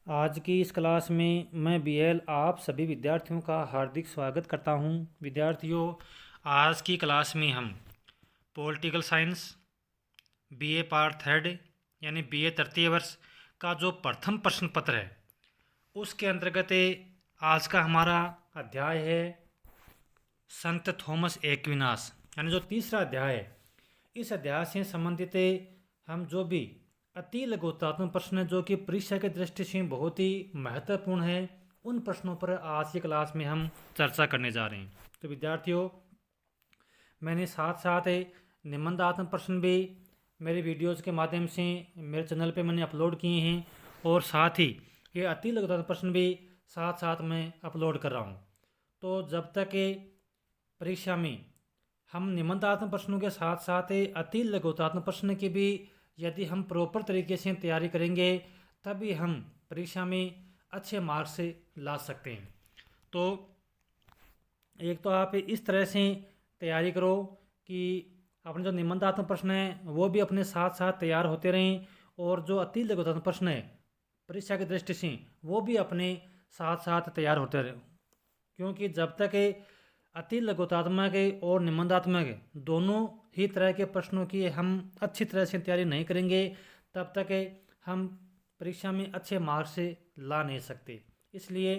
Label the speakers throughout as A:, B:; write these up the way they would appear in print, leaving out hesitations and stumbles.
A: आज की इस क्लास में मैं बीएल आप सभी विद्यार्थियों का हार्दिक स्वागत करता हूं। विद्यार्थियों, आज की क्लास में हम political science BA part third यानी बीए तृतीय वर्ष का जो प्रथम प्रश्न पत्र है उसके अंतर्गत आज का हमारा अध्याय है संत थॉमस एक्विनास, यानी जो तीसरा अध्याय है। इस अध्याय से संबंधित हम जो भी अति लघुतात्मक प्रश्न जो कि परीक्षा की दृष्टि से बहुत ही महत्वपूर्ण है, उन प्रश्नों पर आज की क्लास में हम चर्चा करने जा रहे हैं। तो विद्यार्थियों, मैंने साथ साथ निबंधात्मक प्रश्न भी मेरे वीडियोज़ के माध्यम से मेरे चैनल पे मैंने अपलोड किए हैं, और साथ ही ये अति लघुतात्मक प्रश्न भी साथ साथ मैं अपलोड कर रहा हूँ। तो जब तक परीक्षा में हम निबंधात्मक प्रश्नों के साथ साथ अति लघुतात्मक प्रश्न की भी यदि हम प्रॉपर तरीके से तैयारी करेंगे तभी हम परीक्षा में अच्छे मार्क्स ला सकते हैं। तो एक तो आप इस तरह से तैयारी करो कि अपने जो निबंधात्मक प्रश्न है वो भी अपने साथ साथ तैयार होते रहें, और जो अति लघुतात्मक प्रश्न है परीक्षा की दृष्टि से वो भी अपने साथ साथ तैयार होते रहें, क्योंकि जब तक अति लघुतात्मक और निबंधात्मक दोनों ही तरह के प्रश्नों की हम अच्छी तरह से तैयारी नहीं करेंगे तब तक हम परीक्षा में अच्छे मार्क्स ला नहीं सकते। इसलिए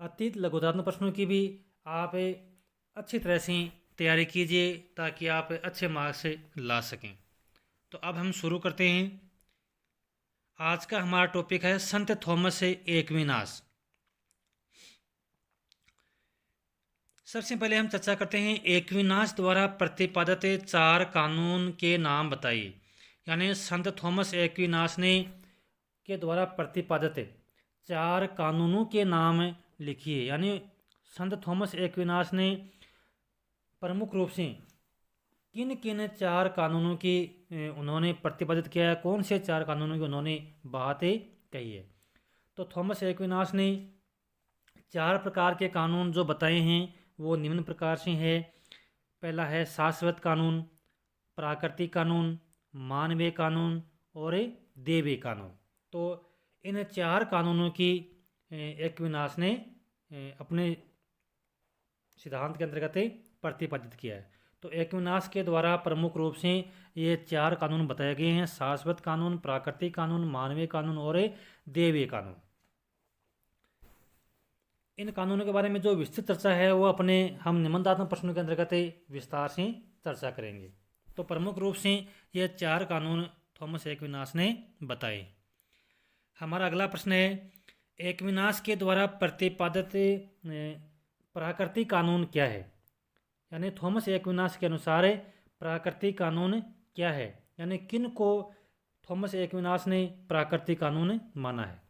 A: अति लघुतात्मक प्रश्नों की भी आप अच्छी तरह से तैयारी कीजिए ताकि आप अच्छे मार्क्स ला सकें। तो अब हम शुरू करते हैं। आज का हमारा टॉपिक है संत थॉमस एक्विनास। सबसे पहले हम चर्चा करते हैं एक्विनास द्वारा प्रतिपादित 4 कानून के नाम बताइए। यानी संत थॉमस एक्विनास ने के द्वारा प्रतिपादित 4 कानूनों के नाम लिखिए। यानी संत थॉमस एक्विनास ने प्रमुख रूप से किन किन 4 कानूनों की उन्होंने प्रतिपादित किया है, कौन से 4 कानूनों की उन्होंने बातें कही है। तो थॉमस एक्विनास ने 4 प्रकार के कानून जो बताए हैं वो निम्न प्रकार से है। पहला है शाश्वत कानून, प्राकृतिक कानून, मानवीय कानून और दैवीय कानून। तो इन 4 कानूनों की एक्विनास ने अपने सिद्धांत के अंतर्गत प्रतिपादित किया है। तो एक्विनास के द्वारा प्रमुख रूप से ये 4 कानून बताए गए हैं: शाश्वत कानून, प्राकृतिक कानून, मानवीय कानून और दैवीय कानून। इन कानूनों के बारे में जो विस्तृत चर्चा है वो अपने हम निबंधात्मक प्रश्नों के अंतर्गत विस्तार से चर्चा करेंगे। तो प्रमुख रूप से ये 4 कानून थॉमस एक्विनास ने बताए। हमारा अगला प्रश्न है, एक्विनास के द्वारा प्रतिपादित प्राकृतिक कानून क्या है। यानी थॉमस एक्विनास के अनुसार प्राकृतिक कानून क्या है, यानी किन को थॉमस एक्विनास ने प्राकृतिक कानून माना है।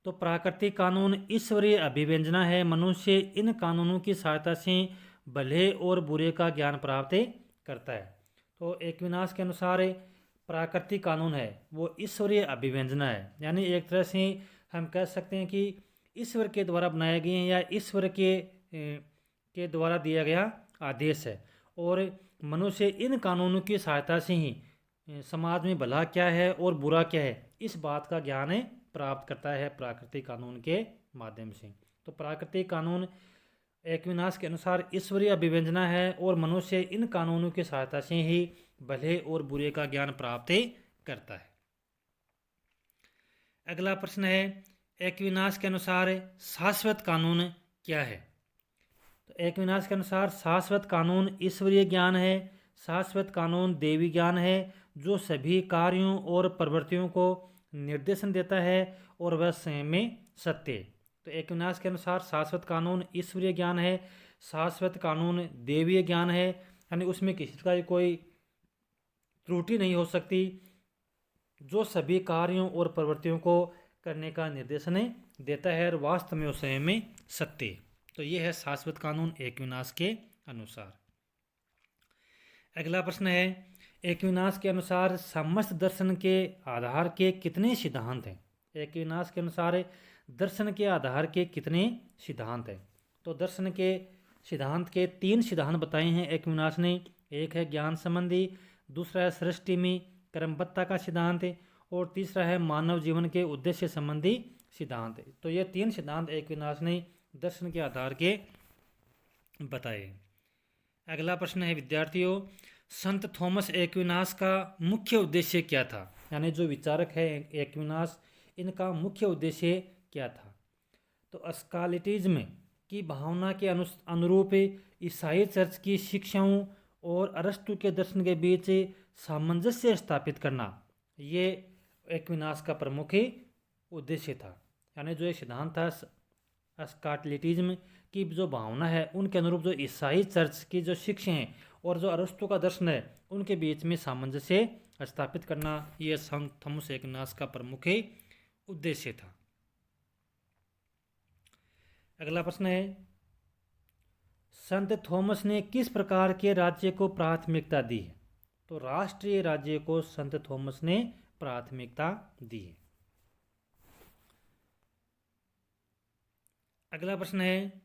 A: तो प्राकृतिक कानून ईश्वरीय अभिव्यंजना है। मनुष्य इन कानूनों की सहायता से भले और बुरे का ज्ञान प्राप्त करता है। तो एक्विनास के अनुसार प्राकृतिक कानून है वो ईश्वरीय अभिव्यंजना है, यानी एक तरह से हम कह सकते हैं कि ईश्वर के द्वारा बनाए गए हैं या ईश्वर के द्वारा दिया गया आदेश है, और मनुष्य इन कानूनों की सहायता से ही समाज में भला क्या है और बुरा क्या है इस बात का ज्ञान प्राप्त करता है प्राकृतिक कानून के माध्यम से। तो प्राकृतिक कानून एक्विनास के अनुसार ईश्वरीय अभिव्यंजना है और मनुष्य इन कानूनों की सहायता से ही भले और बुरे का ज्ञान प्राप्त करता है। अगला प्रश्न है, एक्विनास के अनुसार शाश्वत कानून क्या है। तो एक्विनास के अनुसार शाश्वत कानून ईश्वरीय ज्ञान है। शाश्वत कानून देवी ज्ञान है जो सभी कार्यों और प्रवृत्तियों को निर्देशन देता है और वह स्वयं में सत्य है। तो एक्विनास के अनुसार शाश्वत कानून ईश्वरीय ज्ञान है, शाश्वत कानून देवीय ज्ञान है, यानी उसमें किसी का कोई त्रुटि नहीं हो सकती, जो सभी कार्यों और प्रवृत्तियों को करने का निर्देशन देता है और वास्तव में उस स्वयं में सत्य है। तो ये है शाश्वत कानून एक्विनास के अनुसार। अगला प्रश्न है, एक्विनास के अनुसार समस्त दर्शन के आधार के कितने सिद्धांत हैं। एक्विनास के अनुसार दर्शन के आधार के कितने सिद्धांत हैं। तो दर्शन के सिद्धांत के 3 सिद्धांत बताए हैं एक्विनास ने। एक है ज्ञान संबंधी, दूसरा है सृष्टि में क्रमबद्धता का सिद्धांत और तीसरा है मानव जीवन के उद्देश्य संबंधी सिद्धांत। तो ये 3 सिद्धांत एक्विनास ने दर्शन के आधार के बताए। अगला प्रश्न है विद्यार्थियों, संत थॉमस एक्विनास का मुख्य उद्देश्य क्या था? यानी जो विचारक है एक्विनास, इनका मुख्य उद्देश्य क्या था? तो स्कालिटिज्म की भावना के अनुरूप ईसाई चर्च की शिक्षाओं और अरस्तु के दर्शन के बीच सामंजस्य स्थापित करना, ये एक्विनास का प्रमुख उद्देश्य था। यानी जो ये सिद्धांत था स्कालिटिज्म की जो भावना है उनके अनुरूप जो ईसाई चर्च की जो शिक्षा हैं और जो अरस्तु का दर्शन है उनके बीच में सामंजस्य स्थापित करना, ये संत थॉमस एक्विनास का प्रमुख उद्देश्य था। अगला प्रश्न है, संत थॉमस ने किस प्रकार के राज्य को प्राथमिकता दी है? तो राष्ट्रीय राज्य को संत थॉमस ने प्राथमिकता दी है। अगला प्रश्न है,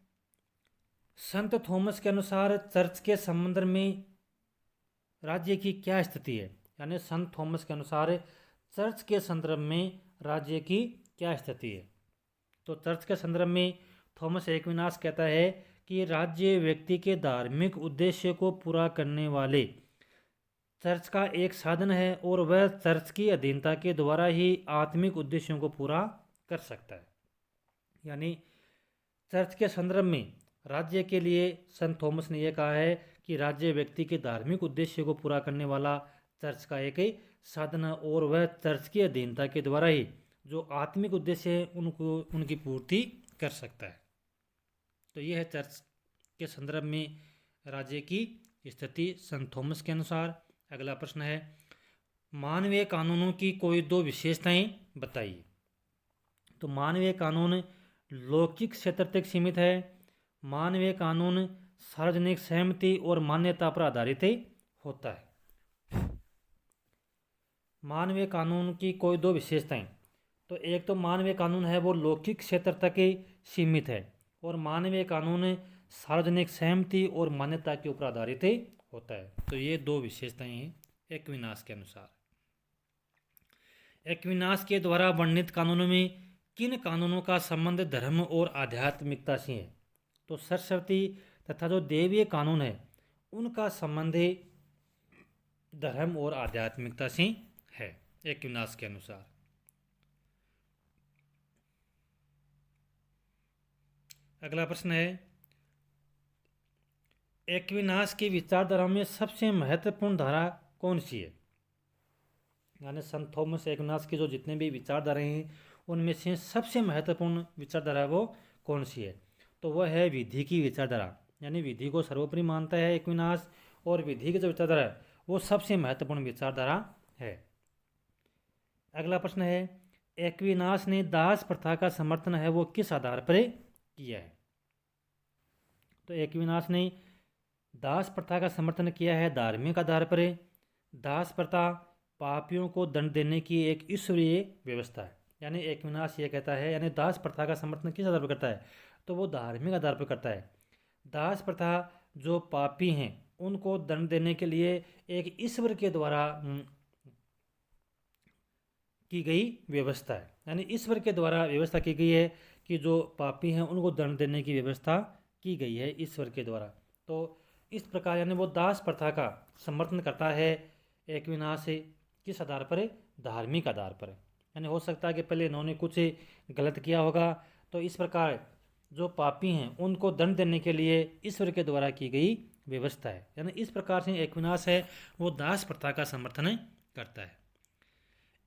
A: संत थॉमस के अनुसार चर्च के संबंध में राज्य की क्या स्थिति है? यानी संत थॉमस के अनुसार चर्च के संदर्भ में राज्य की क्या स्थिति है? तो चर्च के संदर्भ में थॉमस एक्विनास कहता है कि राज्य व्यक्ति के धार्मिक उद्देश्य को पूरा करने वाले चर्च का एक साधन है और वह चर्च की अधीनता के द्वारा ही आत्मिक उद्देश्यों को पूरा कर सकता है। यानी चर्च के संदर्भ में राज्य के लिए संत थॉमस ने यह कहा है कि राज्य व्यक्ति के धार्मिक उद्देश्य को पूरा करने वाला चर्च का एक ही साधन है और वह चर्च की अधीनता के द्वारा ही जो आत्मिक उद्देश्य है उनको उनकी पूर्ति कर सकता है। तो यह है चर्च के संदर्भ में राज्य की स्थिति संत थॉमस के अनुसार। अगला प्रश्न है, मानवीय कानूनों की कोई 2 विशेषताएं बताइए। तो मानवीय कानून लौकिक क्षेत्र तक सीमित है। मानवीय कानून सार्वजनिक सहमति और मान्यता पर आधारित होता है। मानवीय कानून की कोई 2 विशेषताएं, तो एक तो मानवीय कानून है वो लौकिक क्षेत्र तक सीमित है और मानवीय कानून सार्वजनिक सहमति और मान्यता के ऊपर आधारित होता है। तो ये 2 विशेषताएं हैं एक्विनास के अनुसार। एक्विनास के द्वारा वर्णित कानूनों में किन कानूनों का संबंध धर्म और आध्यात्मिकता से है? तो सरस्वती तथा जो देवीय कानून है उनका संबंध धर्म और आध्यात्मिकता से है एक्विनास के अनुसार। अगला प्रश्न है, एक्विनास की विचारधारा में सबसे महत्वपूर्ण धारा कौन सी है? यानी संत थॉमस एक्विनास की जो जितने भी विचारधाराएं हैं उनमें से सबसे महत्वपूर्ण विचारधारा वो कौन सी है? तो वह है विधि की विचारधारा। यानी विधि को सर्वोपरि मानता है एक्विनास और विधि की जो विचारधारा है वो सबसे महत्वपूर्ण विचारधारा है। अगला प्रश्न है, एक्विनास ने दास प्रथा का समर्थन है वो किस आधार पर किया है? तो एक्विनास ने दास प्रथा का समर्थन किया है धार्मिक आधार पर। दास प्रथा पापियों को दंड देने की एक ईश्वरीय व्यवस्था है। यानी एक्विनास ये कहता है, यानी दास प्रथा का समर्थन किस आधार पर करता है? तो वो धार्मिक आधार पर करता है। दास प्रथा जो पापी हैं उनको दंड देने के लिए एक ईश्वर के द्वारा की गई व्यवस्था है। यानी ईश्वर के द्वारा व्यवस्था की गई है कि जो पापी हैं उनको दंड देने की व्यवस्था की गई है ईश्वर के द्वारा। तो इस प्रकार यानी वो दास प्रथा का समर्थन करता है एक्विनास किस आधार पर? धार्मिक आधार पर। यानी हो सकता है कि पहले इन्होंने कुछ गलत किया होगा, तो इस प्रकार जो पापी हैं उनको दंड देने के लिए ईश्वर के द्वारा की गई व्यवस्था है। यानी इस प्रकार से एक्विनास है वो दास प्रथा का समर्थन करता है।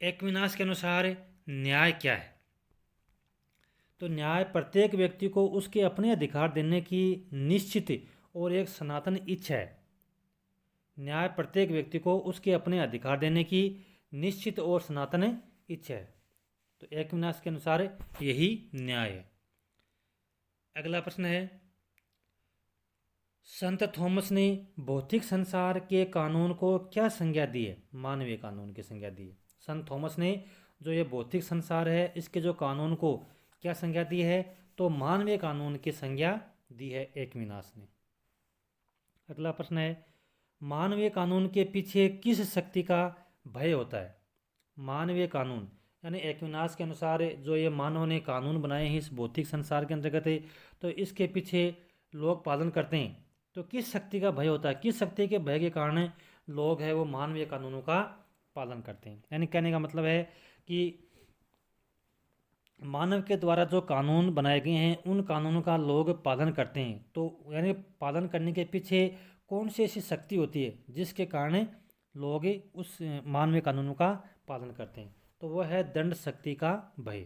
A: एक्विनास के अनुसार न्याय क्या है? तो न्याय प्रत्येक व्यक्ति को उसके अपने अधिकार देने की निश्चित और एक सनातन इच्छा है। न्याय प्रत्येक व्यक्ति को उसके अपने अधिकार देने की निश्चित और सनातन इच्छा है। तो एक्विनास के अनुसार यही न्याय है। अगला प्रश्न है, संत थॉमस ने भौतिक संसार के कानून को क्या संज्ञा दी है? मानवीय कानून की संज्ञा दी है। संत थॉमस ने जो ये भौतिक संसार है इसके जो कानून को क्या संज्ञा दी है? तो मानवीय कानून की संज्ञा दी है एक्विनास ने। अगला प्रश्न है, मानवीय कानून के पीछे किस शक्ति का भय होता है? मानवीय कानून, यानी एक्विनास के अनुसार जो ये मानव ने कानून बनाए हैं इस भौतिक संसार के अंतर्गत है, तो इसके पीछे लोग पालन करते हैं। तो किस शक्ति का भय होता है, किस शक्ति के भय के कारण लोग है वो मानवीय कानूनों का पालन करते हैं। यानी कहने का मतलब है कि मानव के द्वारा जो कानून बनाए गए हैं उन कानूनों का लोग पालन करते हैं। तो यानी पालन करने के पीछे कौन सी ऐसी शक्ति होती है जिसके कारण लोग उस मानवीय कानूनों का पालन करते हैं, तो वह है दंड शक्ति का भय।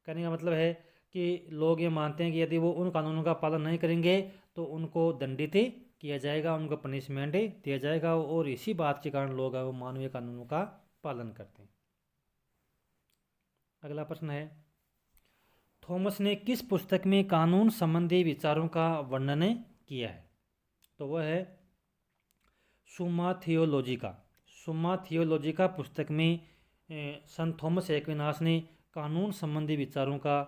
A: कहने का मतलब है कि लोग ये मानते हैं कि यदि वो उन कानूनों का पालन नहीं करेंगे तो उनको दंडित किया जाएगा, उनको पनिशमेंट दिया जाएगा, और इसी बात के कारण लोग वो मानवीय कानूनों का पालन करते हैं। अगला प्रश्न है, थॉमस ने किस पुस्तक में कानून संबंधी विचारों का वर्णन किया है? तो वह है सुम्मा थियोलॉजिका। सुम्मा थियोलॉजिका पुस्तक में संत थॉमस एक्विनास ने कानून संबंधी विचारों का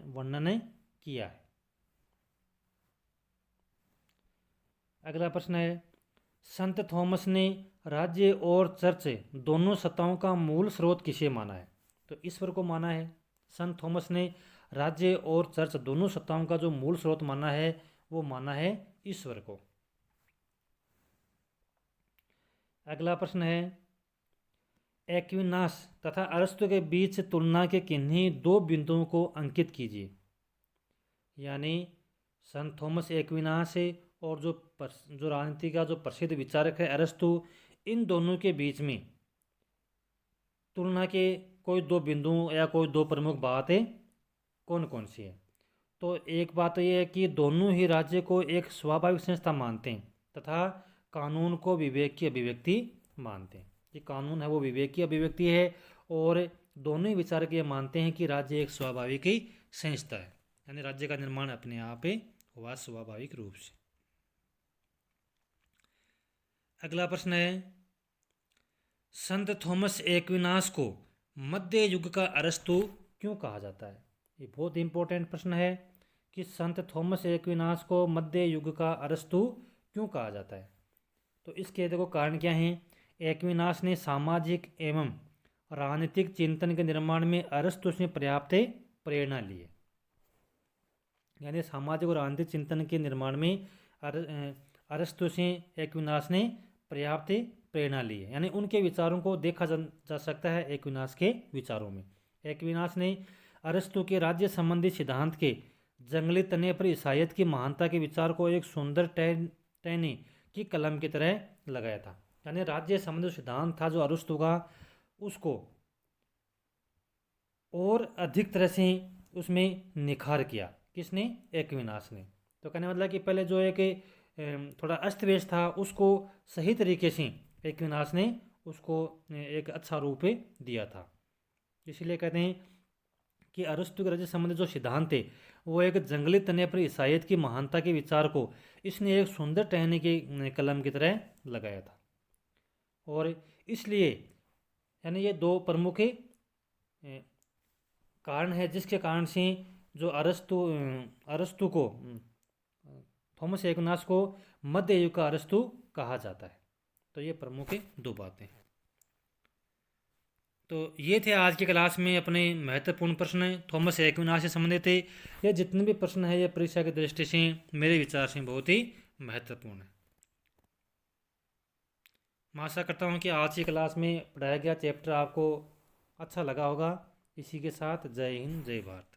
A: वर्णन किया है। अगला प्रश्न है, संत थॉमस ने राज्य और चर्च दोनों सत्ताओं का मूल स्रोत किसे माना है? तो ईश्वर को माना है। संत थॉमस ने राज्य और चर्च दोनों सत्ताओं का जो मूल स्रोत माना है वो माना है ईश्वर को। अगला प्रश्न है, एक्विनास तथा अरस्तु के बीच तुलना के किन्हीं दो बिंदुओं को अंकित कीजिए। यानी संत थॉमस एक्विनास और जो राजनीति का जो प्रसिद्ध विचारक है अरस्तु, इन दोनों के बीच में तुलना के कोई दो बिंदु या कोई दो प्रमुख बातें कौन कौन सी है? तो एक बात तो ये है कि दोनों ही राज्य को एक स्वाभाविक संस्था मानते हैं तथा कानून को विवेक की अभिव्यक्ति मानते हैं। कि कानून है वो विवेक की अभिव्यक्ति है, और दोनों ही विचारक ये मानते हैं कि राज्य एक स्वाभाविक ही संस्था है, यानी राज्य का निर्माण अपने आप हुआ स्वाभाविक रूप से। अगला प्रश्न है, संत थॉमस एक्विनास को मध्य युग का अरस्तु क्यों कहा जाता है? ये बहुत इंपॉर्टेंट प्रश्न है कि संत थॉमस एक्विनास को मध्य युग का अरस्तु क्यों कहा जाता है। तो इसके देखो कारण क्या हैं। एक्विनास ने सामाजिक एवं राजनीतिक चिंतन के निर्माण में अरस्तु से पर्याप्त प्रेरणा ली है। यानी सामाजिक और राजनीतिक चिंतन के निर्माण में अरस्तु से एक्विनास ने पर्याप्त प्रेरणा ली है। यानी उनके विचारों को देखा जा सकता है एक्विनास के विचारों में। एक्विनास ने अरस्तु के राज्य संबंधी सिद्धांत के जंगली तने पर ईसाइयत की महानता के विचार को एक सुंदर टहनी की कलम की तरह लगाया था। यानी राज्य संबंधी सिद्धांत था जो अरस्तु का, उसको और अधिक तरह से उसमें निखार किया। किसने? एक्विनास ने। तो कहने मतलब कि पहले जो एक थोड़ा अस्त व्यस्त था उसको सही तरीके से एक्विनास ने उसको एक अच्छा रूप दिया था। इसीलिए कहते हैं कि अरस्तु के राज्य संबंधी जो सिद्धांत थे वो एक जंगली तने पर ईसाइयत की महानता के विचार को इसने एक सुंदर टहनी के कलम की तरह लगाया था। और इसलिए यानी ये दो प्रमुख कारण है जिसके कारण से जो अरस्तु को, थॉमस एक्विनास को मध्य युग का अरस्तु कहा जाता है। तो ये प्रमुख दो बातें हैं। तो ये थे आज की क्लास में अपने महत्वपूर्ण प्रश्न थॉमस एक्विनास से संबंधित थे। ये जितने भी प्रश्न है ये परीक्षा की दृष्टि से मेरे विचार से बहुत ही महत्वपूर्ण है। मैं आशा करता हूँ कि आज की क्लास में पढ़ाया गया चैप्टर आपको अच्छा लगा होगा। इसी के साथ जय हिंद, जय भारत।